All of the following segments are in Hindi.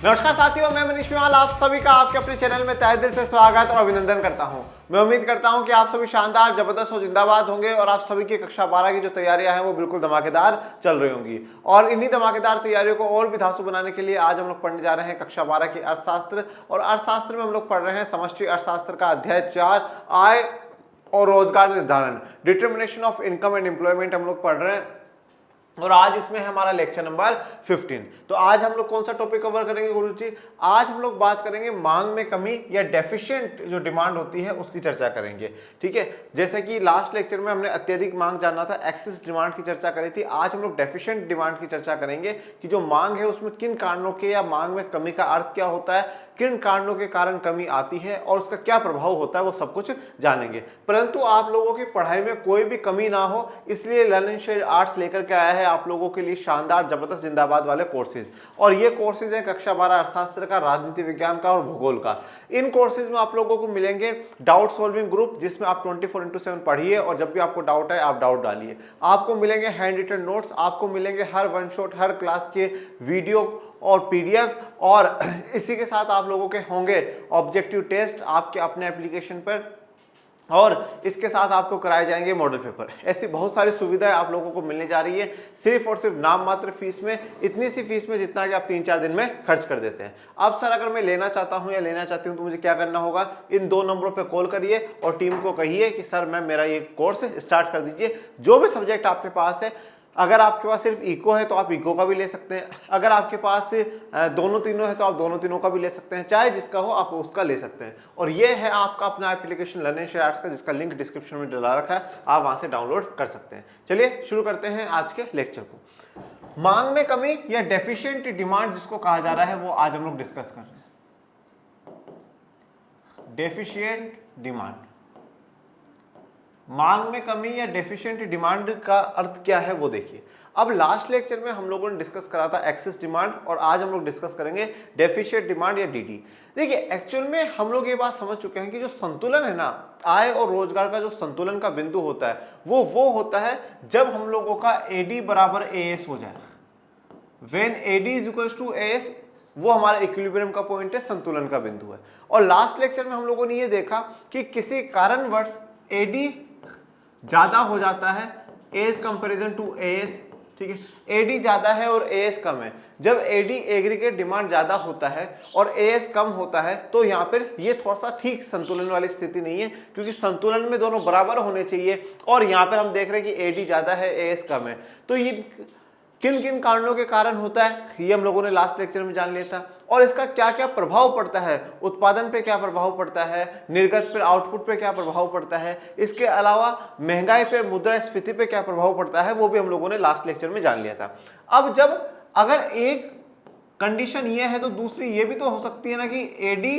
नमस्कार साथियों, मैं मनीष मिवाल आप सभी का आपके अपने चैनल में तहे दिल से स्वागत और अभिनंदन करता हूं। मैं उम्मीद करता हूं कि आप सभी शानदार, जबरदस्त और जिंदाबाद होंगे और आप सभी की कक्षा 12 की जो तैयारियां हैं वो बिल्कुल धमाकेदार चल रही होंगी। और इन्हीं धमाकेदार तैयारियों को और भी धांसू बनाने के लिए आज हम लोग पढ़ने जा रहे हैं कक्षा 12 की अर्थशास्त्र। और अर्थशास्त्र में हम लोग पढ़ रहे हैं समष्टि अर्थशास्त्र का अध्याय 4 आय और रोजगार निर्धारण, determination of income and employment हम लोग पढ़ रहे हैं। और आज इसमें हमारा लेक्चर नंबर 15। तो आज हम लोग कौन सा टॉपिक कवर करेंगे गुरुजी? आज हम लोग बात करेंगे मांग में कमी या डेफिशिएंट जो डिमांड होती है उसकी चर्चा करेंगे। ठीक है, जैसे कि लास्ट लेक्चर में हमने अत्यधिक मांग जानना था, एक्सेस डिमांड की चर्चा करी थी। आज हम लोग डेफिशिएंट डिमांड की चर्चा करेंगे कि जो मांग है उसमें किन कारणों के या मांग में कमी का अर्थ क्या होता है, किन कारणों के कारण कमी आती है और उसका क्या प्रभाव होता है, वो सब कुछ जानेंगे। परंतु आप लोगों की पढ़ाई में कोई भी कमी ना हो, इसलिए लर्निंग शेड आर्ट्स लेकर के आया है आप लोगों के लिए शानदार, जबरदस्त, जिंदाबाद वाले कोर्सेज। और ये कोर्सेज हैं कक्षा 12 अर्थशास्त्र का, राजनीति विज्ञान का और भूगोल का। इन कोर्सेज में आप लोगों को मिलेंगे डाउट सॉल्विंग ग्रुप, जिसमें आप 24/7 पढ़िए और जब भी आपको डाउट है आप डाउट डालिए। आपको मिलेंगे हैंड रिटन नोट्स, आपको मिलेंगे हर वन शॉट, हर क्लास के वीडियो और पीडीएफ, और इसी के साथ आप लोगों के होंगे ऑब्जेक्टिव टेस्ट आपके अपने एप्लीकेशन पर, और इसके साथ आपको कराए जाएंगे मॉडल पेपर। ऐसी बहुत सारी सुविधाएं आप लोगों को मिलने जा रही है, सिर्फ और सिर्फ नाम मात्र फीस में, इतनी सी फीस में जितना कि आप 3-4 दिन में खर्च कर देते हैं। अब सर अगर मैं लेना चाहता हूं या लेना चाहती हूं तो मुझे क्या करना होगा? इन 2 नंबरों पे कॉल करिए और टीम को कहिए कि सर मैं मेरा ये कोर्स स्टार्ट कर दीजिए। जो भी सब्जेक्ट आपके पास है, अगर आपके पास सिर्फ इको है तो आप इको का भी ले सकते हैं, अगर आपके पास दोनों तीनों है तो आप दोनों तीनों का भी ले सकते हैं, चाहे जिसका हो आप उसका ले सकते हैं। और ये है आपका अपना एप्लीकेशन लर्निंग शेड आर्ट्स का, जिसका लिंक डिस्क्रिप्शन में डला रखा है, आप वहां से डाउनलोड कर सकते हैं। चलिए शुरू करते हैं आज के लेक्चर को। मांग में कमी या डेफिशिएंट डिमांड जिसको कहा जा रहा है वो आज हम लोग डिस्कस कर रहे हैं। डेफिशिएंट डिमांड, मांग में कमी या डेफिशिएंट डिमांड का अर्थ क्या है वो देखिए। अब लास्ट लेक्चर में हम लोगों ने डिस्कस करा था एक्सेस डिमांड, और आज हम लोग डिस्कस करेंगे डेफिशिएंट डिमांड या डीडी। देखिए एक्चुअल में हम लोग ये बात समझ चुके हैं कि जो संतुलन है ना, आय और रोजगार का जो संतुलन का बिंदु होता है वो होता है जब हम लोगों का एडी बराबर एएस हो जाए। When AD is equals to AS, वो हमारा इक्विलिब्रियम का पॉइंट है, संतुलन का बिंदु है। और लास्ट लेक्चर में हम लोगों ने ये देखा कि किसी कारणवश एडी ज्यादा हो जाता है एज कंपेरिजन टू एएस। ठीक है, एडी ज्यादा है और एएस कम है। जब एडी एग्रीगेट डिमांड ज्यादा होता है और एएस कम होता है तो यहाँ पर ये थोड़ा सा ठीक संतुलन वाली स्थिति नहीं है, क्योंकि संतुलन में दोनों बराबर होने चाहिए। और यहाँ पर हम देख रहे हैं कि एडी ज्यादा है, एएस कम है। तो ये किन किन कारणों के कारण होता है ये हम लोगों ने लास्ट लेक्चर में जान लिया था। और इसका क्या क्या प्रभाव पड़ता है, उत्पादन पे क्या प्रभाव पड़ता है, निर्गत पर, आउटपुट पे क्या प्रभाव पड़ता है, इसके अलावा महंगाई पे, मुद्रास्फीति पे क्या प्रभाव पड़ता है, वो भी हम लोगों ने लास्ट लेक्चर में जान लिया था। अब जब अगर एक कंडीशन ये है तो दूसरी ये भी तो हो सकती है ना कि एडी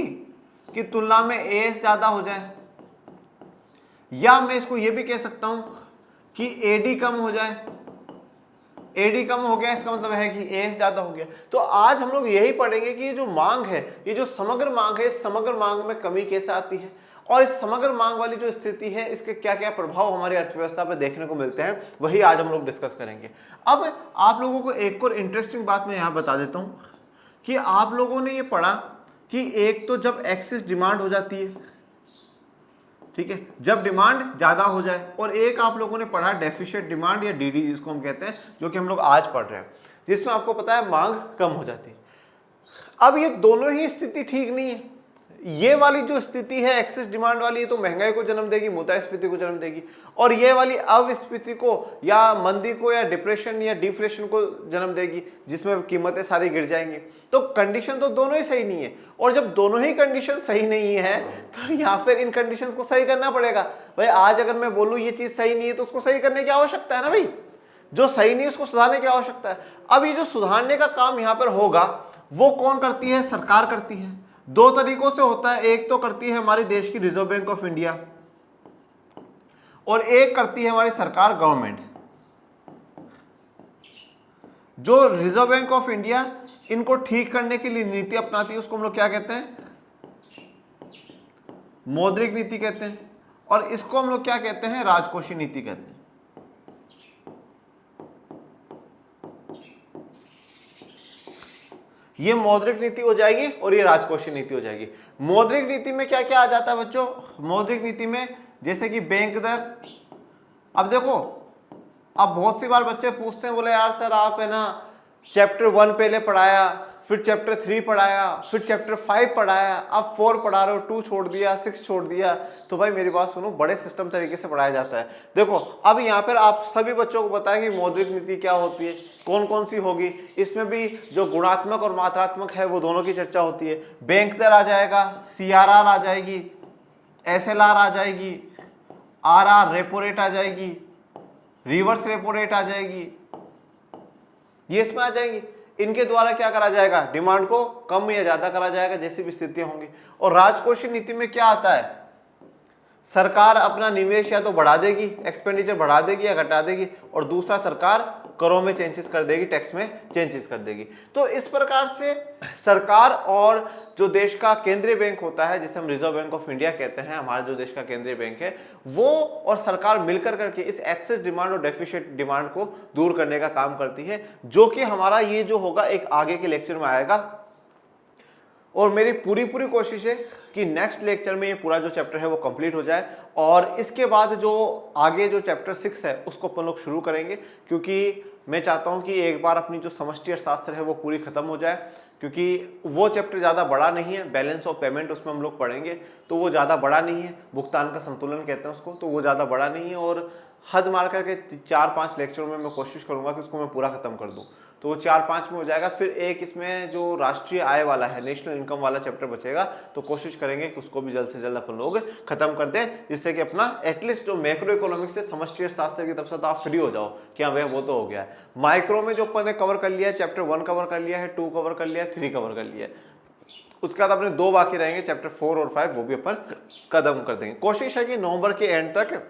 की तुलना में एएस ज्यादा हो जाए, या मैं इसको ये भी कह सकता हूं कि एडी कम हो जाए। एडी कम हो गया इसका मतलब है कि एएस ज्यादा हो गया। तो आज हम लोग यही पढ़ेंगे कि ये जो मांग है, ये जो समग्र मांग है, समग्र मांग में कमी कैसे आती है, और इस समग्र मांग वाली जो स्थिति है इसके क्या क्या प्रभाव हमारी अर्थव्यवस्था पर देखने को मिलते हैं, वही आज हम लोग डिस्कस करेंगे। अब आप लोगों को एक और इंटरेस्टिंग बात मैं यहाँ बता देता हूँ कि आप लोगों ने ये पढ़ा कि एक तो जब एक्सेस डिमांड हो जाती है, ठीक है, जब डिमांड ज्यादा हो जाए, और एक आप लोगों ने पढ़ा डेफिशिएंट डिमांड या डीडी जिसको हम कहते हैं, जो कि हम लोग आज पढ़ रहे हैं, जिसमें आपको पता है मांग कम हो जाती है। अब ये दोनों ही स्थिति ठीक नहीं है। ये वाली जो स्थिति है एक्सेस डिमांड वाली, ये तो महंगाई को जन्म देगी, मुद्रास्फीति को जन्म देगी, और ये वाली अविस्फीति को या मंदी को या डिप्रेशन या डिफ्लेशन को जन्म देगी, जिसमें कीमतें सारी गिर जाएंगी। तो कंडीशन तो दोनों ही सही नहीं है, और जब दोनों ही कंडीशन सही नहीं है तो यहाँ पर इन कंडीशंस को सही करना पड़ेगा। भाई आज अगर मैं बोलूँ ये चीज सही नहीं है तो उसको सही करने की आवश्यकता है ना भाई, जो सही नहीं है उसको सुधारने की आवश्यकता है। अब ये जो सुधारने का काम यहाँ पर होगा वो कौन करती है? सरकार करती है। 2 तरीकों से होता है, एक तो करती है हमारी देश की रिजर्व बैंक ऑफ इंडिया, और एक करती है हमारी सरकार, गवर्नमेंट। जो रिजर्व बैंक ऑफ इंडिया इनको ठीक करने के लिए नीति अपनाती है उसको हम लोग क्या कहते हैं? मौद्रिक नीति कहते हैं, और इसको हम लोग क्या कहते हैं? राजकोषीय नीति कहते हैं। ये मौद्रिक नीति हो जाएगी और ये राजकोषीय नीति हो जाएगी। मौद्रिक नीति में क्या क्या आ जाता है बच्चों? मौद्रिक नीति में जैसे कि बैंक दर। अब देखो, अब बहुत सी बार बच्चे पूछते हैं, बोले यार सर आप है ना चैप्टर 1 पहले पढ़ाया, फिर चैप्टर 3 पढ़ाया, फिर चैप्टर 5 पढ़ाया, अब 4 पढ़ा रहे हो, 2 छोड़ दिया, 6 छोड़ दिया। तो भाई मेरी बात सुनो, बड़े सिस्टम तरीके से पढ़ाया जाता है। देखो अब यहाँ पर आप सभी बच्चों को बताया कि मौद्रिक नीति क्या होती है, कौन कौन सी होगी। इसमें भी जो गुणात्मक और मात्रात्मक है वो दोनों की चर्चा होती है। बैंक दर आ जाएगा, CRR आ जाएगी, SLR आ जाएगी, RR रेपो रेट आ जाएगी, रिवर्स रेपो रेट आ जाएगी, ये इसमें आ जाएंगी। इनके द्वारा क्या करा जाएगा? डिमांड को कम या ज्यादा करा जाएगा, जैसी भी स्थितियां होंगी। और राजकोषीय नीति में क्या आता है? सरकार अपना निवेश या तो बढ़ा देगी, एक्सपेंडिचर बढ़ा देगी या घटा देगी, और दूसरा सरकार करों में चेंजेस कर देगी, टैक्स में चेंजेस कर देगी। तो इस प्रकार से सरकार और जो देश का केंद्रीय बैंक होता है, जिसे हम रिजर्व बैंक ऑफ इंडिया कहते हैं, हमारा जो देश का केंद्रीय बैंक है, वो और सरकार मिलकर करके इस एक्सेस डिमांड और डेफिशिएंट डिमांड को दूर करने का काम करती है, जो कि हमारा ये जो होगा एक आगे के लेक्चर में आएगा। और मेरी पूरी कोशिश है कि नेक्स्ट लेक्चर में ये पूरा जो चैप्टर है वो कंप्लीट हो जाए, और इसके बाद जो आगे जो चैप्टर 6 है उसको अपन लोग शुरू करेंगे, क्योंकि मैं चाहता हूँ कि एक बार अपनी जो समष्टि अर्थशास्त्र है वो पूरी खत्म हो जाए, क्योंकि वो चैप्टर ज़्यादा बड़ा नहीं है। बैलेंस ऑफ पेमेंट उसमें हम लोग पढ़ेंगे, तो वो ज़्यादा बड़ा नहीं है, भुगतान का संतुलन कहते हैं उसको, तो वो ज़्यादा बड़ा नहीं है। और हद मार करके 4-5 लेक्चरों में मैं कोशिश करूँगा कि उसको मैं पूरा खत्म कर दूँ, तो वो 4-5 में हो जाएगा। फिर एक इसमें जो राष्ट्रीय आय वाला है, नेशनल इनकम वाला चैप्टर बचेगा, तो कोशिश करेंगे कि उसको भी जल्द से जल्द अपन लोग खत्म कर दें, जिससे कि अपना एटलीस्ट जो मैक्रो इकोनॉमिक्स से समष्टि अर्थशास्त्र की तरफ से तो आप फ्री हो जाओ कि हाँ भैया वो तो हो गया है। माइक्रो में जो अपन ने कवर कर लिया है, चैप्टर 1 कवर कर लिया है, 2 कवर कर लिया है, 3 कवर कर लिया है, उसके बाद अपने 2 बाकी रहेंगे, चैप्टर 4 और 5, वो भी अपन खत्म कर देंगे। कोशिश है कि नवंबर के एंड तक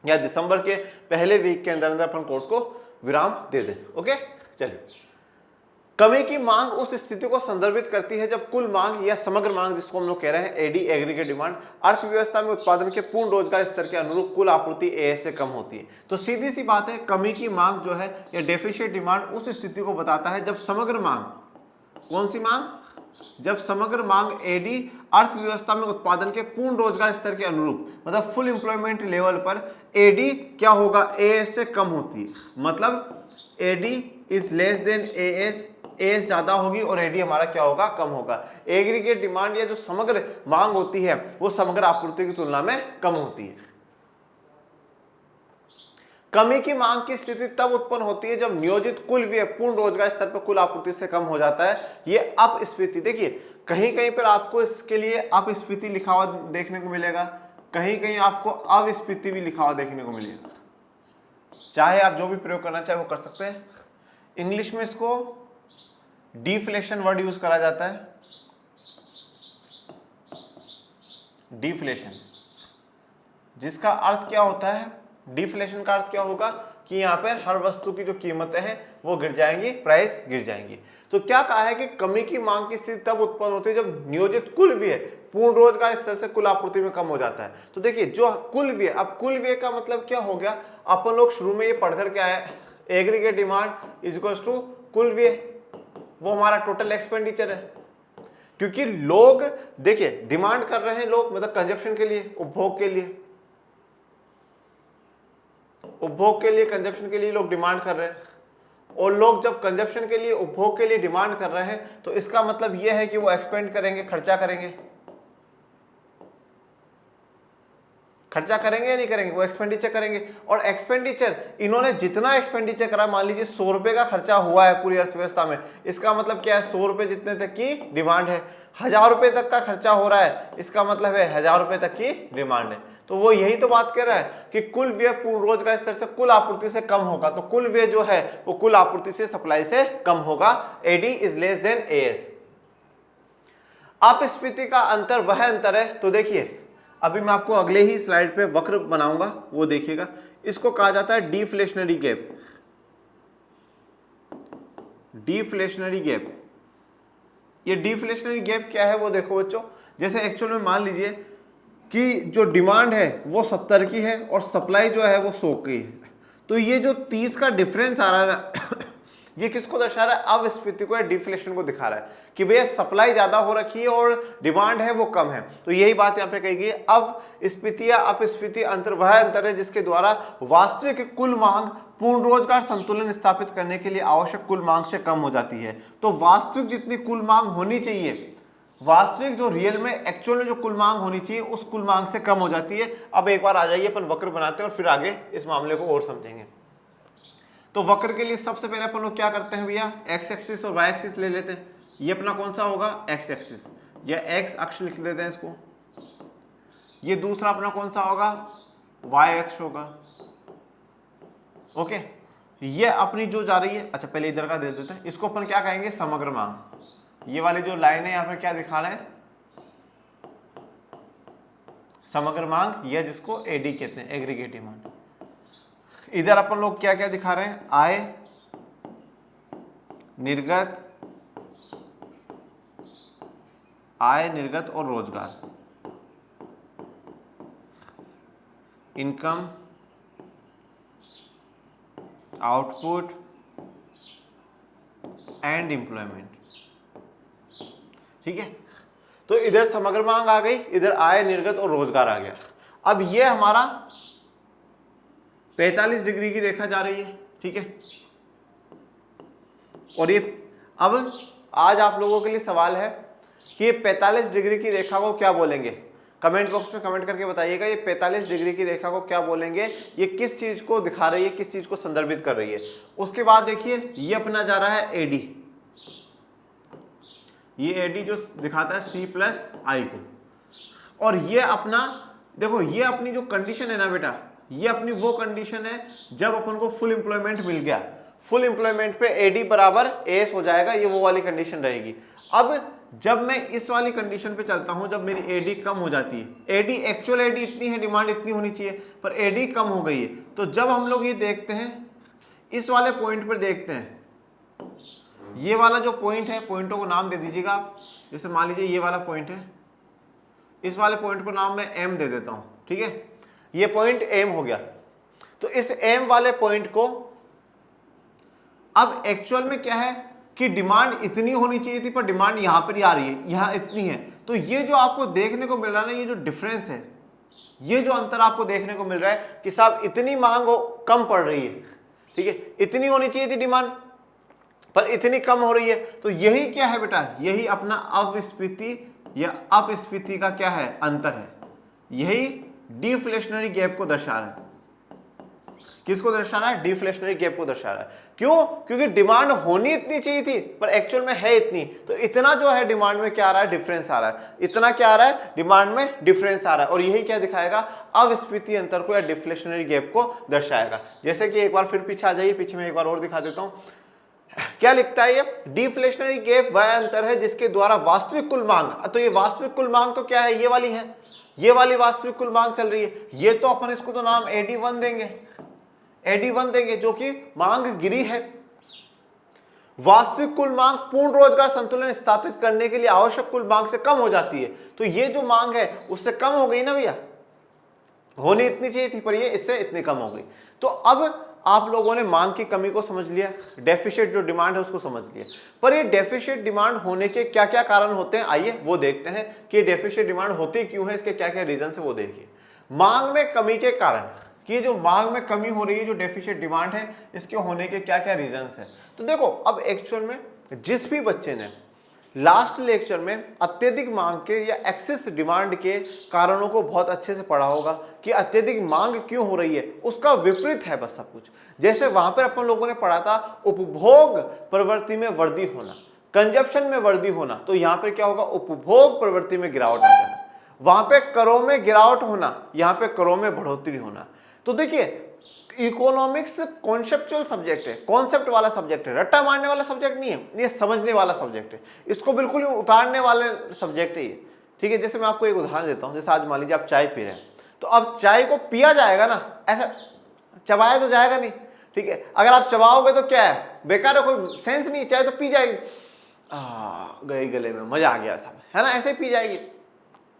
या दिसंबर के पहले वीक के अंदर अपन कोर्स को विराम दे दें। ओके, चलिए। कमी की मांग उस स्थिति को संदर्भित करती है जब कुल मांग या समग्र मांग, जिसको हम लोग कह रहे हैं एडी एग्रीगेट डिमांड, अर्थव्यवस्था में उत्पादन के पूर्ण रोजगार स्तर के अनुरूप कुल आपूर्ति एएस से कम होती है। तो सीधी सी बात है, कमी की मांग जो है या डेफिशिएंट डिमांड उस स्थिति को बताता है जब समग्र मांग, कौन सी मांग? जब समग्र मांग एडी अर्थव्यवस्था में उत्पादन के पूर्ण रोजगार स्तर के अनुरूप, मतलब फुल एम्प्लॉयमेंट लेवल पर एडी क्या होगा? एएस से कम होती है। मतलब AD is less than AS, AS ज्यादा होगी और एडी हमारा क्या होगा? कम होगा। एग्रीगेट डिमांड या जो समग्र मांग होती है वो समग्र आपूर्ति की तुलना में कम होती है। कमी की मांग की स्थिति तब उत्पन्न होती है जब नियोजित कुल व्यय पूर्ण रोजगार स्तर पर कुल आपूर्ति से कम हो जाता है। ये अपस्फीति, देखिए कहीं कहीं पर आपको इसके लिए अपस्फीति लिखा हुआ देखने को मिलेगा, कहीं कहीं आपको अविस्फीति भी लिखा हुआ देखने को मिलेगा। चाहे आप जो भी प्रयोग करना चाहे वो कर सकते हैं। इंग्लिश में इसको डिफ्लेशन वर्ड यूज करा जाता है, डिफ्लेशन, जिसका अर्थ क्या होता है? डिफ्लेशन का अर्थ क्या होगा कि यहाँ पर हर वस्तु की जो कीमतें हैं वो गिर जाएंगी, प्राइस गिर जाएंगी। तो क्या कहा है कि कमी की मांग की स्थिति तब उत्पन्न होती है जब नियोजित कुल व्यय पूर्ण रोजगार स्तर से कुल आपूर्ति में कम हो जाता है। तो देखिए जो कुल व्यय, अब कुल व्यय का मतलब क्या हो गया? अपन लोग शुरू में ये पढ़कर के आए, aggregate demand is equals to कुल व्यय, वो हमारा टोटल एक्सपेंडिचर है। क्योंकि लोग देखिए डिमांड कर रहे हैं, लोग मतलब कंजप्शन के लिए, उपभोग के लिए, उपभोग के लिए, कंजप्शन के लिए लोग डिमांड कर रहे हैं। और लोग जब कंजप्शन के लिए, उपभोग के लिए डिमांड कर रहे हैं तो इसका मतलब यह है कि वो एक्सपेंड करेंगे, खर्चा करेंगे। खर्चा करेंगे या नहीं करेंगे? वो एक्सपेंडिचर करेंगे। और एक्सपेंडिचर, इन्होंने जितना एक्सपेंडिचर करा, मान लीजिए 100 रुपए का खर्चा हुआ है पूरी अर्थव्यवस्था में, इसका मतलब क्या है? 100 रुपए जितने तक की डिमांड है। 1000 रुपए तक का खर्चा हो रहा है, इसका मतलब है 1000 रुपए तक की डिमांड है। तो वो यही तो बात कह रहा है कि कुल व्यय पूर्ण रोजगार स्तर से कुल आपूर्ति से कम होगा। तो कुल व्यय जो है वो कुल आपूर्ति से, सप्लाई से कम होगा। AD is less than AS. अपस्फीति का अंतर वह अंतर है, तो देखिए अभी मैं आपको अगले ही स्लाइड पे वक्र बनाऊंगा, वो देखिएगा। इसको कहा जाता है डिफ्लेशनरी गैप। डिफ्लेशनरी गैप, ये डिफ्लेशनरी गैप क्या है वो देखो बच्चों। जैसे एक्चुअल में मान लीजिए कि जो डिमांड है वो 70 की है और सप्लाई जो है वो 100 की है, तो ये जो 30 का डिफरेंस आ रहा है ना, ये किसको दर्शा रहा है? अविस्फीति को या डिफ्लेशन को दिखा रहा है कि भैया सप्लाई ज्यादा हो रखी है और डिमांड है वो कम है। तो यही बात यहाँ पे कही गई है। अविस्फीति या अपस्फीति अंतर वह अंतर है जिसके द्वारा वास्तविक कुल मांग पूर्ण रोजगार संतुलन स्थापित करने के लिए आवश्यक कुल मांग से कम हो जाती है। तो वास्तविक जितनी कुल मांग होनी चाहिए, वास्तविक जो रियल में एक्चुअल में जो कुल मांग होनी चाहिए उस कुल मांग से कम हो जाती है। अब एक बार आ जाइए अपन वक्र बनाते हैं और फिर आगे इस मामले को और समझेंगे। तो वक्र के लिए सबसे पहले अपन लोग क्या करते हैं भैया, एक्स एक्सिस और वाई एक्सिस ले लेते हैं। ये अपना कौन सा होगा? एक्स एक्सिस, या एक्स अक्ष लिख देते हैं इसको। ये दूसरा अपना कौन सा होगा? वाई अक्ष होगा। ओके, ये अपनी जो जा रही है, अच्छा पहले इधर का दे देते हैं, इसको अपन क्या कहेंगे? समग्र मांग। ये वाली जो लाइन है यहाँ पे क्या दिखा रहे हैं? समग्र मांग, या जिसको एडी कहते हैं, एग्रीगेट डिमांड। इधर अपन लोग क्या क्या दिखा रहे हैं? आय, निर्गत, आय निर्गत और रोजगार, इनकम, आउटपुट एंड एम्प्लॉयमेंट। ठीक है, तो इधर समग्र मांग आ गई, इधर आय निर्गत और रोजगार आ गया। अब ये हमारा 45 डिग्री की रेखा जा रही है। ठीक है, और ये अब आज आप लोगों के लिए सवाल है कि ये 45 डिग्री की रेखा को क्या बोलेंगे? कमेंट बॉक्स में कमेंट करके बताइएगा ये 45 डिग्री की रेखा को क्या बोलेंगे, ये किस चीज को दिखा रही है, किस चीज को संदर्भित कर रही है। उसके बाद देखिए ये अपना जा रहा है एडी, ये एडी जो दिखाता है सी प्लस आई को, और ये अपना देखो ये अपनी जो कंडीशन है ना बेटा, ये अपनी वो कंडीशन है जब अपन को फुल एम्प्लॉयमेंट मिल गया। फुल एम्प्लॉयमेंट पे एडी बराबर एस हो जाएगा, ये वो वाली कंडीशन रहेगी। अब जब मैं इस वाली कंडीशन पे चलता हूं, जब मेरी एडी कम हो जाती है, एडी एक्चुअल एडी इतनी है, डिमांड इतनी होनी चाहिए, पर एडी कम हो गई है, तो जब हम लोग ये देखते हैं इस वाले पॉइंट पर देखते हैं, ये वाला जो पॉइंट है, पॉइंटों को नाम दे दीजिएगा आप। जैसे मान लीजिए ये वाला पॉइंट है, इस वाले पॉइंट को नाम मैं एम दे देता हूं। ठीक है, ये पॉइंट एम हो गया। तो इस एम वाले पॉइंट को अब एक्चुअल में क्या है कि डिमांड इतनी होनी चाहिए थी, पर डिमांड यहां पर ही आ रही है, यहां इतनी है। तो ये जो आपको देखने को मिल रहा है ना, ये जो डिफरेंस है, ये जो अंतर आपको देखने को मिल रहा है कि साहब इतनी मांग कम पड़ रही है। ठीक है, इतनी होनी चाहिए थी डिमांड, पर इतनी कम हो रही है। तो यही क्या है बेटा, यही अपना अविस्फीति या अपस्फीति का क्या है? अंतर है। यही डिफ्लेशनरी गैप को दर्शा रहा है। किसको दर्शा रहा है? डिफ्लेशनरी गैप को दर्शा रहा है। क्यों? क्योंकि डिमांड होनी इतनी चाहिए थी, पर एक्चुअल में है इतनी। तो इतना जो है डिमांड में क्या आ रहा है? डिफरेंस आ रहा है। इतना क्या आ रहा है? डिमांड में डिफरेंस आ रहा है। और यही क्या दिखाएगा? अविस्फीति अंतर को या डिफ्लेशनरी गैप को दर्शाएगा। जैसे कि एक बार फिर पीछे आ जाइए, पीछे में एक बार और दिखा देता हूं। क्या लिखता है ये? डिफ्लेशनरी गैप वह अंतर है जिसके द्वारा वास्तविक कुल मांग, तो ये वास्तविक कुल मांग तो क्या है? ये वाली है, ये वाली वास्तविक कुल मांग चल रही है। ये तो अपन इसको तो नाम AD1 देंगे, AD1 देंगे, जो कि मांग गिरी है। वास्तविक कुल मांग पूर्ण रोजगार संतुलन स्थापित करने के लिए आवश्यक कुल मांग से कम हो जाती है। तो ये जो मांग है उससे कम हो गई ना भैया, होनी इतनी चाहिए थी पर ये इससे इतनी कम हो गई। तो अब आप लोगों ने मांग की कमी को समझ लिया, डेफिशिट जो डिमांड है उसको समझ लिया। पर ये डेफिशिट डिमांड होने के क्या क्या कारण होते हैं, आइए वो देखते हैं कि डेफिशिट डिमांड होती क्यों है, इसके क्या क्या रीजन है वो देखिए। मांग में कमी के कारण, कि जो मांग में कमी हो रही है, जो डेफिशिट डिमांड है, इसके होने के क्या क्या रीजंस हैं। तो देखो अब एक्चुअल में जिस भी बच्चे ने लास्ट लेक्चर में अत्यधिक मांग के या एक्सेस डिमांड के कारणों को बहुत अच्छे से पढ़ा होगा कि अत्यधिक मांग क्यों हो रही है, उसका विपरीत है बस सब कुछ। जैसे वहां पर अपन लोगों ने पढ़ा था उपभोग प्रवृत्ति में वृद्धि होना, कंजप्शन में वृद्धि होना, तो यहां पर क्या होगा? उपभोग प्रवृत्ति में गिरावट आ जाना। वहां पे करों में गिरावट होना, यहां पे करों में बढ़ोतरी होना। तो देखिए इकोनॉमिक्स कॉन्सेप्चुअल सब्जेक्ट है, कॉन्सेप्ट वाला सब्जेक्ट है, रट्टा मारने वाला सब्जेक्ट नहीं है, ये समझने वाला सब्जेक्ट है। इसको बिल्कुल ही उतारने वाले सब्जेक्ट है ये। ठीक है, जैसे मैं आपको एक उदाहरण देता हूं। जैसे आज मान लीजिए आप चाय पी रहे हैं, तो अब चाय को पिया जाएगा ना, ऐसा चबाया तो जाएगा नहीं। ठीक है, अगर आप चबाओगे तो क्या है? बेकार है, कोई सेंस नहीं। चाय तो पी जाएगी, गई गले में, मजा आ गया सब, है ना, ऐसे ही पी जाएगी,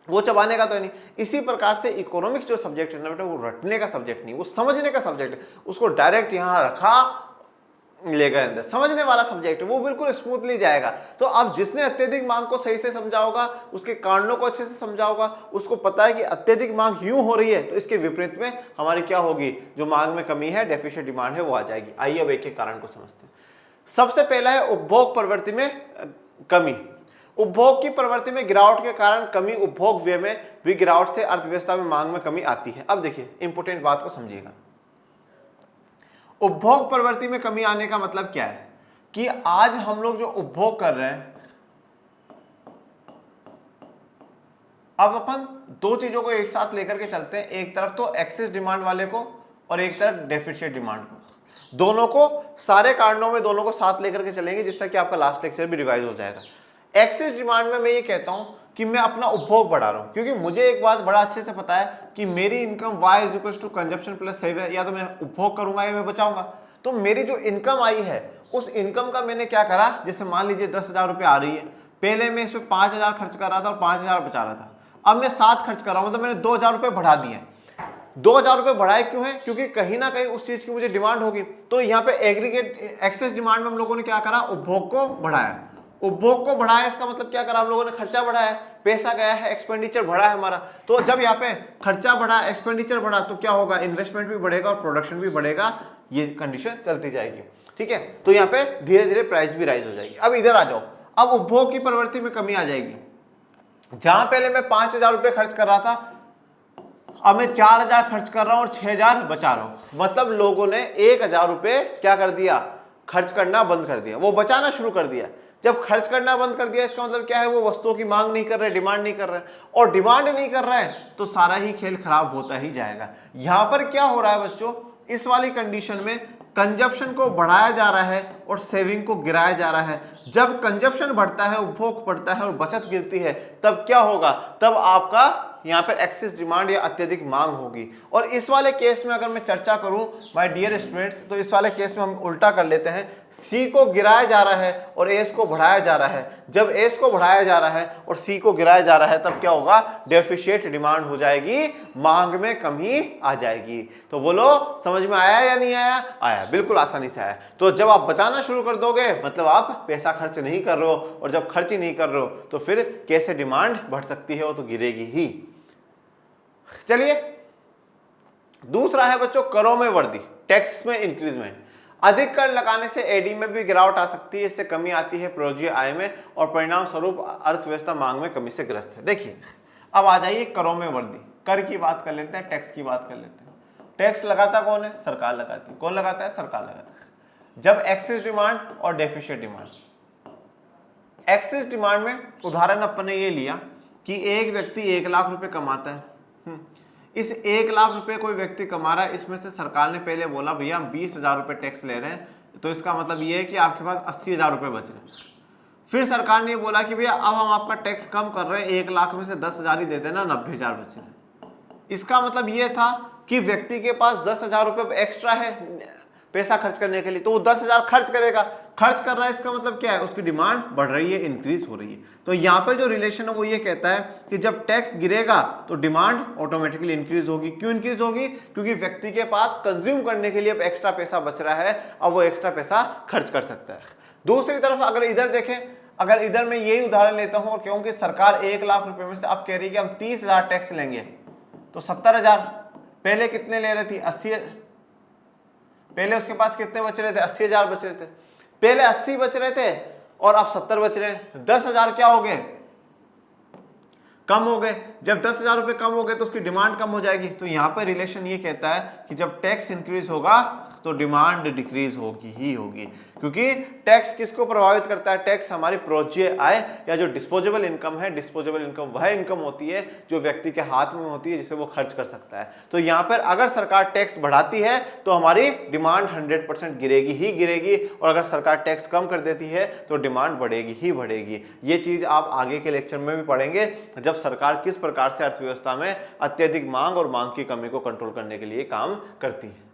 वो चबाने का तो नहीं। इसी प्रकार से इकोनॉमिक्स जो सब्जेक्ट है ना बेटा, वो रटने का सब्जेक्ट नहीं, वो समझने का सब्जेक्ट है। उसको डायरेक्ट यहाँ रखा, लेगा अंदर। समझने वाला सब्जेक्ट है, वो बिल्कुल स्मूथली जाएगा। तो अब जिसने अत्यधिक मांग को सही से समझा होगा, उसके कारणों को अच्छे से समझा होगा, उसको पता है कि अत्यधिक मांग यूं हो रही है तो इसके विपरीत में हमारी क्या होगी, जो मांग में कमी है, डेफिशिएंट डिमांड है, वो आ जाएगी। आइए अब एक एक कारण को समझते हैं। सबसे पहला है उपभोग प्रवृत्ति में कमी। उपभोग की प्रवृत्ति में गिरावट के कारण कमी, उपभोग व्यय में भी गिरावट से अर्थव्यवस्था में मांग में कमी आती है। अब देखिए इंपॉर्टेंट बात को समझिएगा। उपभोग प्रवृत्ति में कमी आने का मतलब क्या है कि आज हम लोग जो उपभोग कर रहे हैं, अब अपन दो चीजों को एक साथ लेकर के चलते हैं, एक तरफ तो एक्सेस डिमांड वाले को और एक तरफ डेफिशिएंट डिमांड को। दोनों को, सारे कारणों में दोनों को साथ लेकर के चलेंगे, जिससे कि आपका लास्ट लेक्चर भी रिवाइज हो जाएगा। एक्सेस डिमांड में मैं ये कहता हूं कि मैं अपना उपभोग बढ़ा रहा हूं, क्योंकि मुझे एक बात बड़ा अच्छे से पता है कि मेरी income y = consumption plus save है, या तो मैं उपभोग करूंगा या मैं बचाऊंगा। तो मेरी जो इनकम आई है, उस इनकम का मैंने क्या करा, जैसे मान लीजिए 10,000 रुपये आ रही है, पहले मैं इस पर 5,000 खर्च कर रहा था और 5,000 बचा रहा था, अब मैं 7 खर्च कर रहा हूं, मतलब मैंने 2,000 रुपये बढ़ा दिए। 2,000 रुपये बढ़ाए क्यों है, क्योंकि कहीं ना कहीं उस चीज की मुझे डिमांड होगी। तो यहाँ पे एग्रीगेट एक्सेस डिमांड में हम लोगों ने क्या करा, उपभोग को बढ़ाया। उपभोग को बढ़ाया, इसका मतलब क्या करा, हम लोगों ने खर्चा बढ़ाया, पैसा गया है, एक्सपेंडिचर बढ़ा है हमारा। तो जब यहाँ पे खर्चा बढ़ा, एक्सपेंडिचर बढ़ा, तो क्या होगा, इन्वेस्टमेंट भी बढ़ेगा और प्रोडक्शन भी बढ़ेगा, ये कंडीशन चलती जाएगी। ठीक है, तो यहाँ पे धीरे धीरे प्राइस भी राइज हो जाएगी। अब इधर आ जाओ, अब उपभोग की प्रवृत्ति में कमी आ जाएगी। जहां पहले मैं 5,000 रुपये खर्च कर रहा था, अब मैं 4,000 खर्च कर रहा हूं और 6,000 बचा रहा हूं। मतलब लोगों ने 1,000 रुपये क्या कर दिया, खर्च करना बंद कर दिया, वो बचाना शुरू कर दिया। जब खर्च करना बंद कर दिया, इसका मतलब क्या है, वो वस्तुओं की मांग नहीं कर रहे, डिमांड नहीं कर रहे, और डिमांड नहीं कर रहे हैं तो सारा ही खेल खराब होता ही जाएगा। यहां पर क्या हो रहा है बच्चों, इस वाली कंडीशन में कंजप्शन को बढ़ाया जा रहा है और सेविंग को गिराया जा रहा है। जब कंजप्शन बढ़ता है, उपभोग बढ़ता है और बचत गिरती है, तब क्या होगा, तब आपका यहाँ पर एक्सेस डिमांड या अत्यधिक मांग होगी। और इस वाले केस में अगर मैं चर्चा करूं माय डियर स्टूडेंट्स, तो इस वाले केस में हम उल्टा कर लेते हैं, सी को गिराया जा रहा है और एस को बढ़ाया जा रहा है। जब एस को बढ़ाया जा रहा है और सी को गिराया जा रहा है, तब क्या होगा, डेफिशिएंट डिमांड हो जाएगी, मांग में कमी आ जाएगी। तो बोलो समझ में आया या नहीं आया? आया, बिल्कुल आसानी से आया। तो जब आप बचाना शुरू कर दोगे, मतलब आप पैसा खर्च नहीं कर रहे हो, और जब खर्च ही नहीं कर रहे हो तो फिर कैसे डिमांड बढ़ सकती है, वो तो गिरेगी ही। चलिए दूसरा है बच्चों, करों में वृद्धि, टैक्स में इंक्रीजमेंट। अधिक कर लगाने से एडी में भी गिरावट आ सकती है, इससे कमी आती है प्रोज्य आय में, और परिणाम स्वरूप अर्थव्यवस्था मांग में कमी से ग्रस्त है। देखिए अब आ जाइए करों में वृद्धि। कर की बात कर लेते हैं, टैक्स की बात कर लेते हैं। टैक्स लगाता कौन है, सरकार लगाती है। कौन लगाता है, सरकार लगाता है। जब एक्सेस डिमांड और डेफिशिएंट डिमांड, एक्सेस डिमांड में उदाहरण अपने ये लिया कि एक व्यक्ति 1 लाख रुपए कमाता है, इस 1 लाख रुपए कोई व्यक्ति कमा रहा है, इसमें से सरकार ने पहले बोला भैया हम 20,000 रुपये टैक्स ले रहे हैं, तो इसका मतलब ये है कि आपके पास 80,000 रुपये बच रहे हैं। फिर सरकार ने बोला कि भैया अब हम आपका टैक्स कम कर रहे हैं, 1 लाख में से 10,000 ही दे देना, 90,000 बच रहे हैं। इसका मतलब ये था कि व्यक्ति के पास 10,000 रुपये एक्स्ट्रा है पैसा खर्च करने के लिए, तो वो 10,000 खर्च करेगा। खर्च कर रहा है, इसका मतलब क्या है, उसकी डिमांड बढ़ रही है, इंक्रीज हो रही है। तो यहाँ पर जो रिलेशन है वो ये कहता है कि जब टैक्स गिरेगा तो डिमांड ऑटोमेटिकली इंक्रीज होगी। क्यों इंक्रीज होगी, क्योंकि व्यक्ति के पास कंज्यूम करने के लिए अब एक्स्ट्रा पैसा बच रहा है, अब वो एक्स्ट्रा पैसा खर्च कर सकता है। दूसरी तरफ अगर इधर देखें, अगर इधर मैं यही उदाहरण लेता हूं और कहूं कि सरकार 1 लाख रुपए में से अब कह रही है कि हम 30,000 टैक्स लेंगे, तो 70,000, पहले कितने ले रही थी, 80, पहले उसके पास कितने बच रहे थे, 80,000 बच रहे थे। पहले 80 बच रहे थे और अब 70 बच रहे हैं। 10,000 क्या हो गए, कम हो गए। जब 10,000 रुपए कम हो गए तो उसकी डिमांड कम हो जाएगी। तो यहां पर रिलेशन ये कहता है कि जब टैक्स इंक्रीज होगा तो डिमांड डिक्रीज होगी ही होगी, क्योंकि टैक्स किसको प्रभावित करता है, टैक्स हमारी प्रोज्य आय या जो डिस्पोजेबल इनकम है। डिस्पोजेबल इनकम वह इनकम होती है जो व्यक्ति के हाथ में होती है, जिसे वो खर्च कर सकता है। तो यहाँ पर अगर सरकार टैक्स बढ़ाती है तो हमारी डिमांड 100% गिरेगी ही गिरेगी, और अगर सरकार टैक्स कम कर देती है तो डिमांड बढ़ेगी ही बढ़ेगी। ये चीज आप आगे के लेक्चर में भी पढ़ेंगे, जब सरकार किस प्रकार से अर्थव्यवस्था में अत्यधिक मांग और मांग की कमी को कंट्रोल करने के लिए काम करती है।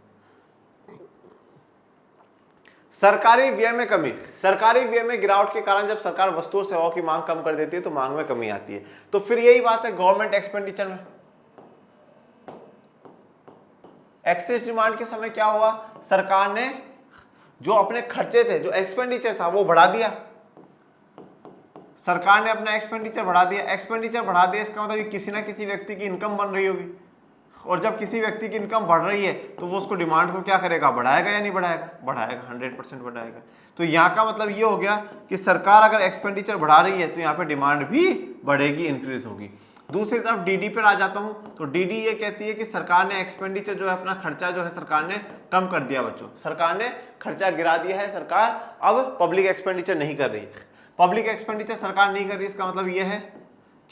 सरकारी व्यय में कमी, सरकारी व्यय में गिरावट के कारण जब सरकार वस्तुओं और सेवाओं की मांग कम कर देती है तो मांग में कमी आती है। तो फिर यही बात है गवर्नमेंट एक्सपेंडिचर में। एक्सेस डिमांड के समय क्या हुआ, सरकार ने जो अपने खर्चे थे, जो एक्सपेंडिचर था वो बढ़ा दिया, सरकार ने अपना एक्सपेंडिचर बढ़ा दिया। एक्सपेंडिचर बढ़ा दिया इसका मतलब किसी ना किसी व्यक्ति की इनकम बन रही होगी, और जब किसी व्यक्ति की इनकम बढ़ रही है तो वो उसको डिमांड को क्या करेगा, बढ़ाएगा या नहीं बढ़ाएगा, बढ़ाएगा, 100% बढ़ाएगा। तो यहाँ का मतलब ये हो गया कि सरकार अगर एक्सपेंडिचर बढ़ा रही है तो यहाँ पे डिमांड भी बढ़ेगी, इंक्रीज होगी। दूसरी तरफ डीडी पर आ जाता हूँ, तो डीडी ये कहती है कि सरकार ने एक्सपेंडिचर जो है, अपना खर्चा जो है सरकार ने कम कर दिया बच्चों, सरकार ने खर्चा गिरा दिया है, सरकार अब पब्लिक एक्सपेंडिचर नहीं कर रही है। पब्लिक एक्सपेंडिचर सरकार नहीं कर रही, इसका मतलब ये है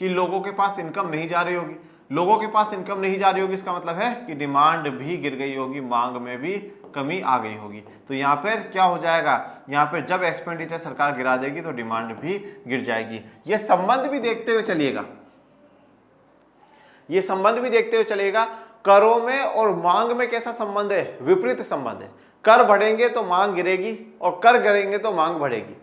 कि लोगों के पास इनकम नहीं जा रही होगी। लोगों के पास इनकम नहीं जा रही होगी, इसका मतलब है कि डिमांड भी गिर गई होगी, मांग में भी कमी आ गई होगी। तो यहाँ पर क्या हो जाएगा, यहाँ पर जब एक्सपेंडिचर सरकार गिरा देगी तो डिमांड भी गिर जाएगी। ये संबंध भी देखते हुए चलिएगा, ये संबंध भी देखते हुए चलेगा। करों में और मांग में कैसा संबंध है, विपरीत संबंध है। कर बढ़ेंगे तो मांग गिरेगी और कर गिरेंगे तो मांग बढ़ेगी।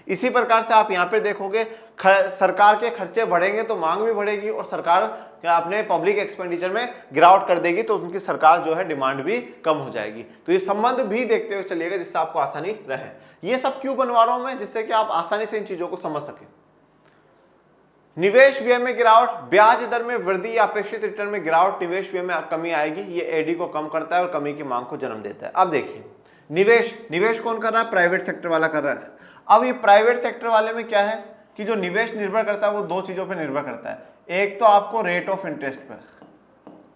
इसी प्रकार से आप यहाँ पे देखोगे, सरकार के खर्चे बढ़ेंगे तो मांग भी बढ़ेगी, और सरकार अपने पब्लिक एक्सपेंडिचर में गिरावट कर देगी तो उनकी सरकार जो है डिमांड भी कम हो जाएगी। तो ये संबंध भी देखते हुए चलिएगा, जिससे आपको आसानी रहे। ये सब क्यों बनवा रहा हूं मैं, जिससे कि आप आसानी से इन चीजों को समझ सके। निवेश व्यय में गिरावट, ब्याज दर में वृद्धि या अपेक्षित रिटर्न में गिरावट, निवेश व्यय में कमी आएगी। ये एडी को कम करता है और कमी की मांग को जन्म देता है। अब देखिए निवेश कौन कर रहा है, प्राइवेट सेक्टर वाला कर रहा है। अब ये प्राइवेट सेक्टर वाले में क्या है कि जो निवेश निर्भर करता है वो दो चीजों पर निर्भर करता है। एक तो आपको रेट ऑफ इंटरेस्ट पर,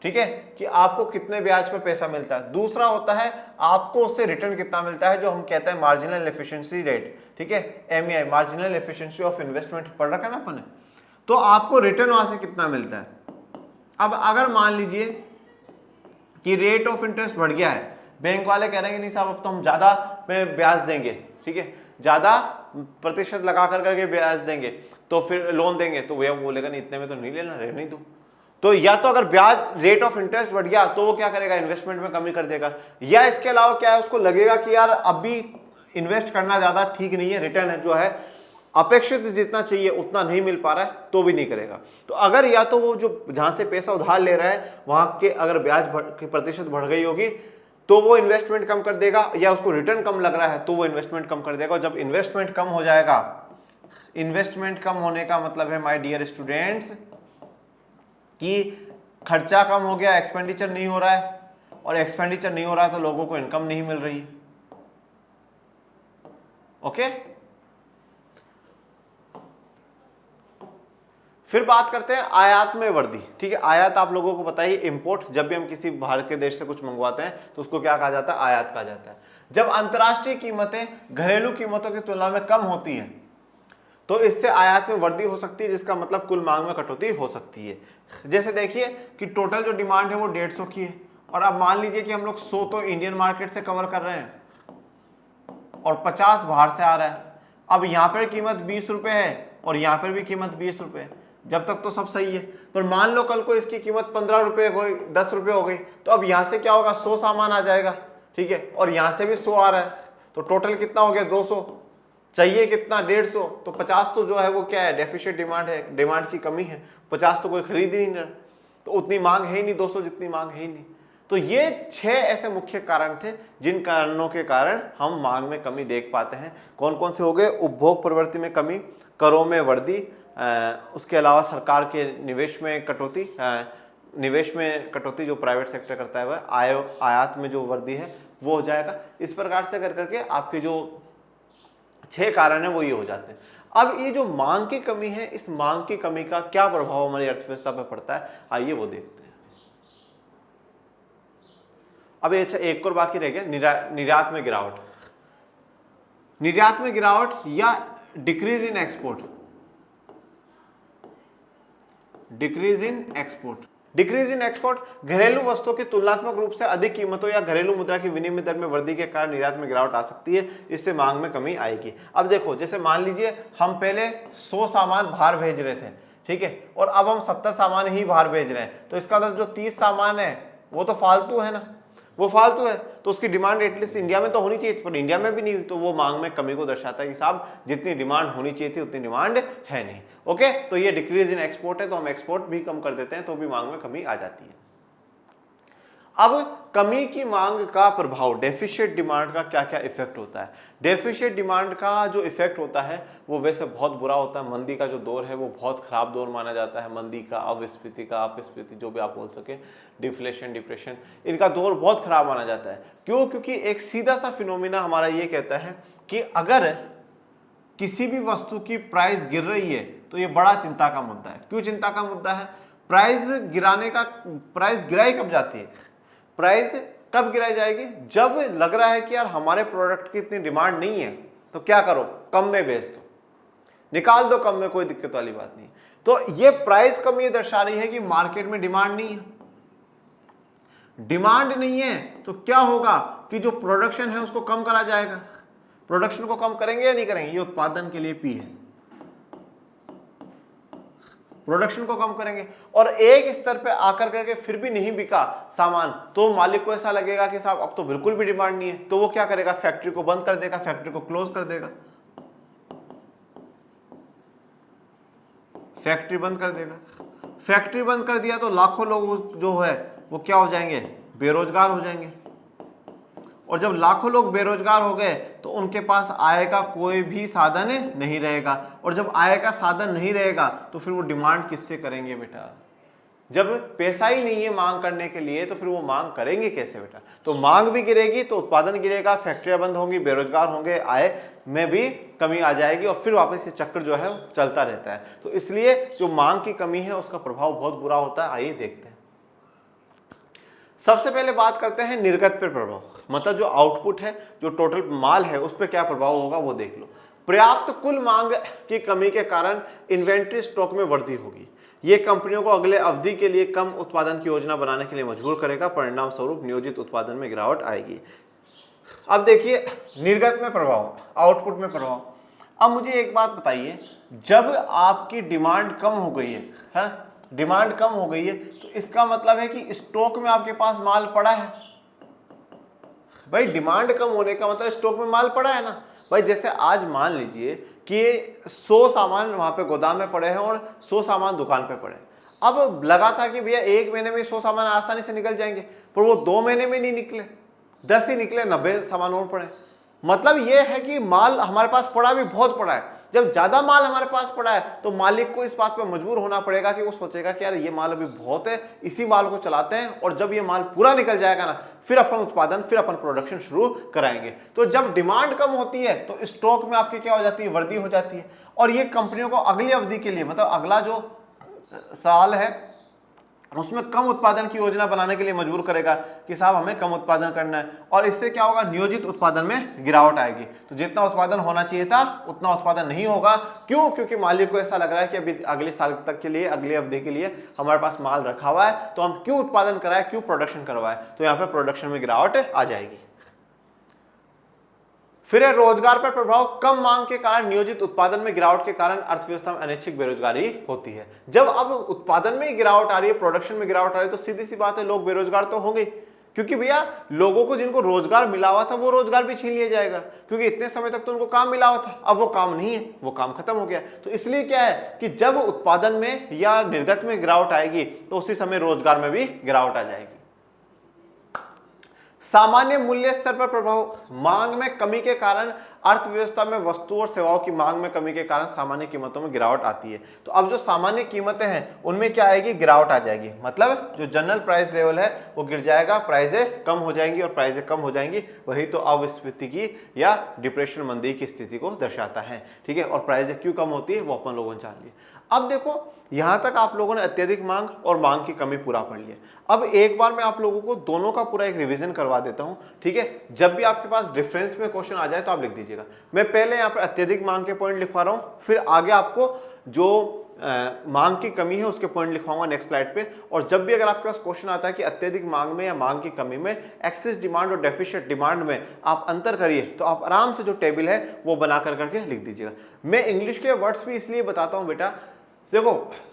ठीक है, कि आपको कितने ब्याज पर पैसा मिलता है। दूसरा होता है आपको उससे रिटर्न कितना मिलता है, जो हम कहते हैं मार्जिनल एफिशिएंसी रेट, ठीक है, MEI, marginal efficiency of investment पढ़ रखा है ना अपन ने। तो आपको रिटर्न वहां से कितना मिलता है। अब अगर मान लीजिए कि रेट ऑफ इंटरेस्ट बढ़ गया है, बैंक वाले कह रहे हैं कि नहीं साहब अब तो हम ज्यादा ब्याज देंगे, ठीक है, ज्यादा प्रतिशत लगा करके ब्याज देंगे, तो फिर लोन देंगे, तो भैया बोलेगा नहीं इतने में तो नहीं लेना, रहने दो। तो या तो अगर ब्याज रेट ऑफ इंटरेस्ट बढ़ गया तो वो क्या करेगा, इन्वेस्टमेंट में कमी कर देगा, या इसके अलावा क्या है, उसको लगेगा कि यार अभी इन्वेस्ट करना ज्यादा ठीक नहीं है, रिटर्न है जो है अपेक्षित जितना चाहिए उतना नहीं मिल पा रहा है, तो भी नहीं करेगा। तो अगर या तो वो जो जहां से पैसा उधार ले रहा है वहां के अगर ब्याज की प्रतिशत बढ़ गई होगी तो वो इन्वेस्टमेंट कम कर देगा, या उसको रिटर्न कम लग रहा है तो वो इन्वेस्टमेंट कम कर देगा। और जब इन्वेस्टमेंट कम हो जाएगा, इन्वेस्टमेंट कम होने का मतलब है माय डियर स्टूडेंट्स कि खर्चा कम हो गया, एक्सपेंडिचर नहीं हो रहा है, और एक्सपेंडिचर नहीं हो रहा है तो लोगों को इनकम नहीं मिल रही है। ओके, फिर बात करते हैं आयात में वृद्धि। ठीक है, आयात आप लोगों को पता ही, इंपोर्ट, जब भी हम किसी भारत के देश से कुछ मंगवाते हैं तो उसको क्या कहा जाता है, आयात कहा जाता है। जब अंतर्राष्ट्रीय कीमतें घरेलू कीमतों की तुलना में कम होती हैं तो इससे आयात में वृद्धि हो सकती है, जिसका मतलब कुल मांग में कटौती हो सकती है। जैसे देखिए कि टोटल जो डिमांड है वो 150 की है, और अब मान लीजिए कि हम लोग 100 तो इंडियन मार्केट से कवर कर रहे हैं और 50 बाहर से आ रहा है। अब यहाँ पर कीमत 20 रुपए है और यहाँ पर भी कीमत 20 रुपए है, जब तक तो सब सही है। पर मान लो कल को इसकी कीमत 15 रुपए हो गई, 10 रुपए हो गई, तो अब यहाँ से क्या होगा, 100 सामान आ जाएगा, ठीक है, और यहाँ से भी 100 आ रहा है, तो टोटल कितना हो गया, 200। चाहिए कितना, 150, तो 50 तो जो है वो क्या है, डेफिशिएट डिमांड है, डिमांड की कमी है। 50 तो कोई खरीद ही नहीं रहा, तो उतनी मांग है ही नहीं, 200 जितनी मांग है ही नहीं। तो ये 6 ऐसे मुख्य कारण थे जिन कारणों के कारण हम मांग में कमी देख पाते हैं। कौन कौन से हो गए, उपभोग प्रवृत्ति में कमी, करों में वृद्धि, उसके अलावा सरकार के निवेश में कटौती, निवेश में कटौती जो प्राइवेट सेक्टर करता है वह, आयात में जो वृद्धि है वो हो जाएगा। इस प्रकार से कर करके आपके जो 6 कारण है वो ये हो जाते हैं। अब ये जो मांग की कमी है, इस मांग की कमी का क्या प्रभाव हमारी अर्थव्यवस्था पर पड़ता है, आइए वो देखते हैं। अब अच्छा एक और बाकी रह गया, निर्यात में गिरावट। निर्यात में गिरावट या decrease in export, decrease in export. Decrease in export घरेलू वस्तुओं की तुलनात्मक रूप से अधिक कीमतों या घरेलू मुद्रा की विनिमय दर में वृद्धि के कारण निर्यात में गिरावट आ सकती है, इससे मांग में कमी आएगी। अब देखो, जैसे मान लीजिए हम पहले 100 सामान बाहर भेज रहे थे, ठीक है, और अब हम 70 सामान ही बाहर भेज रहे हैं, तो इसका मतलब जो 30 सामान है वो तो फालतू है ना, वो फालतू है, तो उसकी डिमांड एटलीस्ट इंडिया में तो होनी चाहिए, पर इंडिया में भी नहीं हुई, तो वो मांग में कमी को दर्शाता है कि साहब जितनी डिमांड होनी चाहिए थी उतनी डिमांड है नहीं। ओके, तो ये डिक्रीज इन एक्सपोर्ट है, तो हम एक्सपोर्ट भी कम कर देते हैं तो भी मांग में कमी आ जाती है। अब कमी की मांग का प्रभाव, डेफिशिएट डिमांड का क्या क्या इफेक्ट होता है। डेफिशिएट डिमांड का जो इफेक्ट होता है वो वैसे बहुत बुरा होता है। मंदी का जो दौर है वो बहुत खराब दौर माना जाता है। मंदी का, अविस्फीति का, अपस्फीति, जो भी आप बोल सके, डिफ्लेशन, डिप्रेशन, इनका दौर बहुत खराब माना जाता है। क्यों? क्योंकि एक सीधा सा फिनोमिना हमारा ये कहता है कि अगर किसी भी वस्तु की प्राइस गिर रही है तो ये बड़ा चिंता का मुद्दा है। क्यों चिंता का मुद्दा है? प्राइस गिराई कब जाती है? प्राइस कब गिराई जाएगी? जब लग रहा है कि यार हमारे प्रोडक्ट की इतनी डिमांड नहीं है, तो क्या करो, कम में बेच दो, निकाल दो कम में, कोई दिक्कत वाली बात नहीं। तो ये प्राइस कम ये दर्शा रही है कि मार्केट में डिमांड नहीं है। डिमांड नहीं है तो क्या होगा कि जो प्रोडक्शन है उसको कम करा जाएगा। प्रोडक्शन को कम करेंगे या नहीं करेंगे? ये उत्पादन के लिए पी है, प्रोडक्शन को कम करेंगे। और एक स्तर पे आकर करके फिर भी नहीं बिका सामान, तो मालिक को ऐसा लगेगा कि साहब अब तो बिल्कुल भी डिमांड नहीं है, तो वो क्या करेगा? फैक्ट्री को बंद कर देगा, फैक्ट्री को क्लोज कर देगा, फैक्ट्री बंद कर देगा। फैक्ट्री बंद कर दिया तो लाखों लोग जो है वो क्या हो जाएंगे? बेरोजगार हो जाएंगे। और जब लाखों लोग बेरोजगार हो गए तो उनके पास आय का कोई भी साधन नहीं रहेगा। और जब आय का साधन नहीं रहेगा तो फिर वो डिमांड किससे करेंगे बेटा? जब पैसा ही नहीं है मांग करने के लिए तो फिर वो मांग करेंगे कैसे बेटा? तो मांग भी गिरेगी तो उत्पादन गिरेगा, फैक्ट्रियां बंद होंगी, बेरोजगार होंगे, आय में भी कमी आ जाएगी और फिर वापस ये चक्कर जो है वो चलता रहता है। तो इसलिए जो मांग की कमी है उसका प्रभाव बहुत बुरा होता है। आइए देखते हैं। सबसे पहले बात करते हैं निर्गत पर प्रभाव, मतलब जो आउटपुट है, जो टोटल माल है, उस पर क्या प्रभाव होगा वो देख लो। पर्याप्त कुल मांग की कमी के कारण इन्वेंट्री स्टॉक में वृद्धि होगी। ये कंपनियों को अगले अवधि के लिए कम उत्पादन की योजना बनाने के लिए मजबूर करेगा। परिणाम स्वरूप नियोजित उत्पादन में गिरावट आएगी। अब देखिए निर्गत में प्रभाव, आउटपुट में प्रभाव। अब मुझे एक बात बताइए, जब आपकी डिमांड कम हो गई है, डिमांड कम हो गई है, तो इसका मतलब है कि स्टॉक में आपके पास माल पड़ा है। भाई डिमांड कम होने का मतलब स्टॉक में माल पड़ा है ना। भाई जैसे आज मान लीजिए कि 100 सामान वहां पे गोदाम में पड़े हैं और 100 सामान दुकान पे पड़े। अब लगा था कि भैया 1 महीने में 100 सामान आसानी से निकल जाएंगे, पर वो 2 महीने में नहीं निकले, 10 ही निकले, 90 सामान और पड़े। मतलब ये है कि माल हमारे पास पड़ा भी बहुत पड़ा है। जब ज्यादा माल हमारे पास पड़ा है तो मालिक को इस बात पे मजबूर होना पड़ेगा कि वो सोचेगा कि यार ये माल अभी बहुत है, इसी माल को चलाते हैं, और जब ये माल पूरा निकल जाएगा ना फिर अपन उत्पादन, फिर अपन प्रोडक्शन शुरू कराएंगे। तो जब डिमांड कम होती है तो स्टॉक में आपकी क्या हो जाती है? वृद्धि हो जाती है। और ये कंपनियों को अगली अवधि के लिए, मतलब अगला जो साल है उसमें कम उत्पादन की योजना बनाने के लिए मजबूर करेगा कि साहब हमें कम उत्पादन करना है। और इससे क्या होगा? नियोजित उत्पादन में गिरावट आएगी। तो जितना उत्पादन होना चाहिए था उतना उत्पादन नहीं होगा। क्यों? क्योंकि मालिक को ऐसा लग रहा है कि अभी अगले साल तक के लिए, अगली अवधि के लिए हमारे पास माल रखा हुआ है, तो हम क्यों उत्पादन कराएं, क्यों प्रोडक्शन करवाएं। तो यहाँ पे प्रोडक्शन में गिरावट आ जाएगी। फिर है रोजगार पर प्रभाव। कम मांग के कारण, नियोजित उत्पादन में गिरावट के कारण अर्थव्यवस्था में अनैच्छिक बेरोजगारी होती है। जब अब उत्पादन में गिरावट आ रही है, प्रोडक्शन में गिरावट आ रही है, तो सीधी सी बात है लोग बेरोजगार तो होंगे। क्योंकि भैया लोगों को जिनको रोजगार मिला हुआ था वो रोजगार भी छीन लिया जाएगा, क्योंकि इतने समय तक तो उनको काम मिला हुआ था, अब वो काम नहीं है, वो काम खत्म हो गया। तो इसलिए क्या है कि जब उत्पादन में या निर्गत में गिरावट आएगी तो उसी समय रोजगार में भी गिरावट आ जाएगी। सामान्य मूल्य स्तर पर प्रभाव। मांग में कमी के कारण अर्थव्यवस्था में वस्तु और सेवाओं की मांग में कमी के कारण सामान्य कीमतों में गिरावट आती है। तो अब जो सामान्य कीमतें हैं उनमें क्या आएगी? गिरावट आ जाएगी। मतलब जो जनरल प्राइस लेवल है वो गिर जाएगा, प्राइसें कम हो जाएंगी, और प्राइसें कम हो जाएंगी वही तो अविस्फीति की या डिप्रेशन, मंदी की स्थिति को दर्शाता है। ठीक है, और प्राइसें क्यों कम होती है वो अपन लोगों ने जान लिया। अब देखो यहां तक आप लोगों ने अत्यधिक मांग और मांग की कमी पूरा पढ़ लिया। अब एक बार मैं आप लोगों को दोनों का पूरा एक रिवीजन करवा देता हूं। ठीक है, जब भी आपके पास डिफरेंस में क्वेश्चन आ जाए तो आप लिख दीजिएगा। मैं पहले यहाँ पर अत्यधिक मांग के पॉइंट लिखवा रहा हूं, फिर आगे आपको जो मांग की कमी है उसके पॉइंट लिखवाऊंगा नेक्स्ट स्लाइड पे। और जब भी अगर आपके पास क्वेश्चन आता है कि अत्यधिक मांग में या मांग की कमी में, एक्सेस डिमांड और डेफिशिएंट डिमांड में आप अंतर करिए, तो आप आराम से जो टेबल है वो बना करके लिख दीजिएगा। मैं इंग्लिश के वर्ड्स भी इसलिए बताता हूँ बेटा, देखो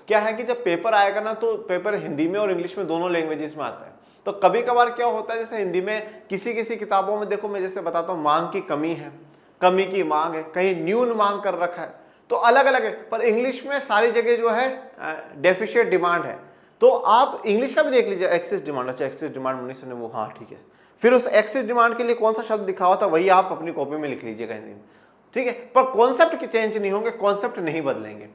क्या है कि जब पेपर आएगा ना तो पेपर हिंदी में और इंग्लिश में दोनों लैंग्वेजेस में आता है। तो कभी कभार क्या होता है, जैसे हिंदी में किसी किसी किताबों में देखो मैं जैसे बताता हूँ मांग की कमी है, कमी की मांग है, कहीं न्यून मांग कर रखा है, तो अलग अलग है। पर इंग्लिश में सारी जगह जो है डेफिशिएंट डिमांड है। तो आप इंग्लिश का भी देख लीजिए, एक्सेस डिमांड। अच्छा एक्सेस डिमांड मनीष सर ने वो, हाँ ठीक है, फिर उस एक्सेस डिमांड के लिए कौन सा शब्द लिखा हुआ था वही आप अपनी कॉपी में लिख लीजिएगा हिंदी में, ठीक है। पर कॉन्सेप्ट के चेंज नहीं होंगे, कॉन्सेप्ट नहीं बदलेंगे।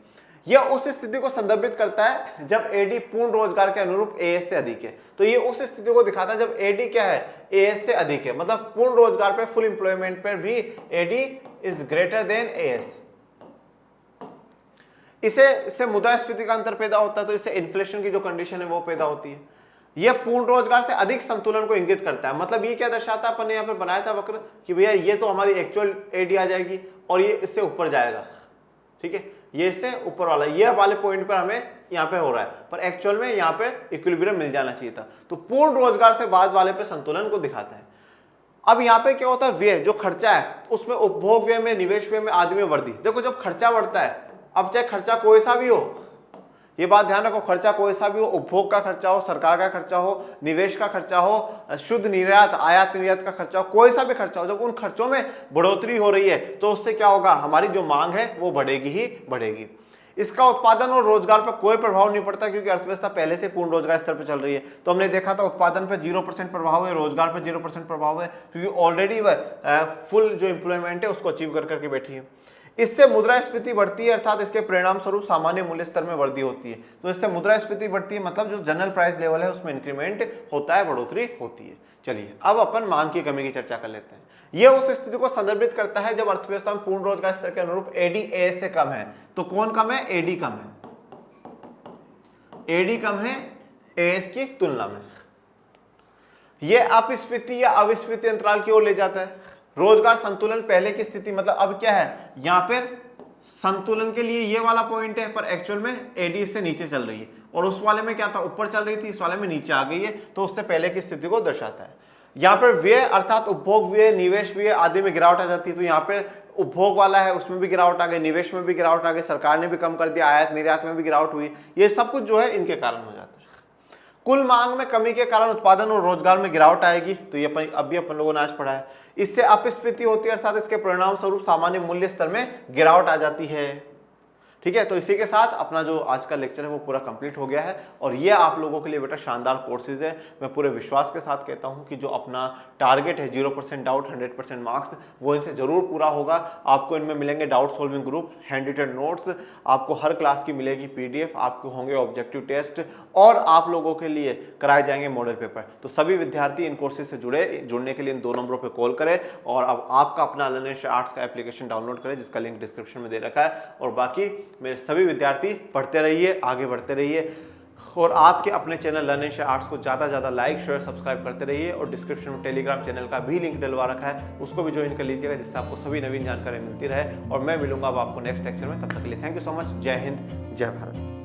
यह उस स्थिति को संदर्भित करता है जब एडी पूर्ण रोजगार के अनुरूप एएस से अधिक है। तो ये उस स्थिति को दिखाता है जब एडी क्या है, एएस से अधिक है, मतलब पूर्ण रोजगार पे, फुल एम्प्लॉयमेंट पर भी AD is greater than AS. इससे मुद्रास्फीति का अंतर पैदा होता है, तो इससे इन्फ्लेशन की जो कंडीशन है वो पैदा होती है। यह पूर्ण रोजगार से अधिक संतुलन को इंगित करता है। मतलब ये क्या दर्शाता है, अपन ने यहाँ पे बनाया था वक्र कि भैया ये तो हमारी एक्चुअल एडी आ जाएगी और ये इससे ऊपर जाएगा, ठीक है, ये इससे ऊपर वाला, ये वाले पॉइंट पर हमें यहाँ पे हो रहा है, पर एक्चुअल में यहाँ पे इक्विलिब्रियम मिल जाना चाहिए था। तो पूर्ण रोजगार से बाद वाले पे संतुलन को दिखाता है। अब यहाँ पे क्या होता है, व्यय जो खर्चा है उसमें उपभोग व्यय में, निवेश व्यय में, आदि में वृद्धि। देखो जब खर्चा बढ़ता है, अब चाहे खर्चा कोई सा भी हो, ये बात ध्यान रखो, खर्चा कोई सा भी हो, उपभोग का खर्चा हो, सरकार का खर्चा हो, निवेश का खर्चा हो, शुद्ध निर्यात, आयात निर्यात का खर्चा हो, कोई सा भी खर्चा हो, जब उन खर्चों में बढ़ोतरी हो रही है तो उससे क्या होगा, हमारी जो मांग है वो बढ़ेगी ही बढ़ेगी। इसका उत्पादन और रोजगार पर कोई प्रभाव नहीं पड़ता क्योंकि अर्थव्यवस्था पहले से पूर्ण रोजगार स्तर पर चल रही है। तो हमने देखा था उत्पादन पर 0% प्रभाव है, रोजगार पर 0% प्रभाव है, क्योंकि ऑलरेडी वह फुल जो एम्प्लॉयमेंट है उसको अचीव कर करके बैठी है। इससे मुद्रास्फीति बढ़ती है, अर्थात इसके परिणाम स्वरूप सामान्य मूल्य स्तर में वृद्धि होती है। तो इससे मुद्रास्फीति बढ़ती है, मतलब जो जनरल प्राइस लेवल है उसमें इंक्रीमेंट होता है, बढ़ोतरी होती है। चलिए अब अपन मांग की कमी की चर्चा कर लेते हैं। यह उस स्थिति को संदर्भित करता है जब अर्थव्यवस्था में पूर्ण रोजगार स्तर के अनुरूप एडी एएस से कम है। तो कौन कम है, एडी कम है, एडी कम है एएस की तुलना में। यह अपस्फीति या अविस्फीति अंतराल की ओर ले जाता है। रोजगार संतुलन पहले की स्थिति, मतलब अब क्या है, यहां पर संतुलन के लिए ये वाला पॉइंट है, पर एक्चुअल में एडी से नीचे चल रही है, और उस वाले में क्या था, ऊपर चल रही थी, इस वाले में नीचे आ गई है, तो उससे पहले की स्थिति को दर्शाता है। यहाँ पर व्यय अर्थात उपभोग व्यय, निवेश व्यय आदि में गिरावट आ जाती है। तो यहाँ पे उपभोग वाला है उसमें भी गिरावट आ गई, निवेश में भी गिरावट आ गई, सरकार ने भी कम कर दिया, आयात निर्यात में भी गिरावट हुई। ये सब कुछ जो है इनके कारण हो जाता है। कुल मांग में कमी के कारण उत्पादन और रोजगार में गिरावट आएगी, तो ये अभी अपन लोगों ने आज पढ़ा है। इससे अपस्फीति होती है, अर्थात इसके परिणाम स्वरूप सामान्य मूल्य स्तर में गिरावट आ जाती है। ठीक है, तो इसी के साथ अपना जो आज का लेक्चर है वो पूरा कंप्लीट हो गया है, और ये आप लोगों के लिए बेटा शानदार कोर्सेज है। मैं पूरे विश्वास के साथ कहता हूँ कि जो अपना टारगेट है 0% डाउट 100% मार्क्स, वो इनसे जरूर पूरा होगा। आपको इनमें मिलेंगे doubt solving group, handwritten notes, आपको हर क्लास की मिलेगी PDF, आपको होंगे ऑब्जेक्टिव टेस्ट, और आप लोगों के लिए कराए जाएंगे मॉडल पेपर। तो सभी विद्यार्थी इन कोर्सेज से जुड़ने के लिए इन 2 नंबरों पर कॉल करें, और अब आपका अपना लर्निंग आर्ट्स का एप्लीकेशन डाउनलोड करें, जिसका लिंक डिस्क्रिप्शन में दे रखा है। और बाकी मेरे सभी विद्यार्थी पढ़ते रहिए, आगे बढ़ते रहिए, और आपके अपने चैनल लर्निंग आर्ट्स को ज़्यादा से ज़्यादा लाइक शेयर सब्सक्राइब करते रहिए। और डिस्क्रिप्शन में टेलीग्राम चैनल का भी लिंक डलवा रखा है, उसको भी ज्वाइन कर लीजिएगा, जिससे आपको सभी नवीन जानकारी मिलती रहे। और मैं मिलूंगा अब आपको नेक्स्ट लेक्चर में, तब तक के लिए थैंक यू सो मच। जय हिंद, जय भारत।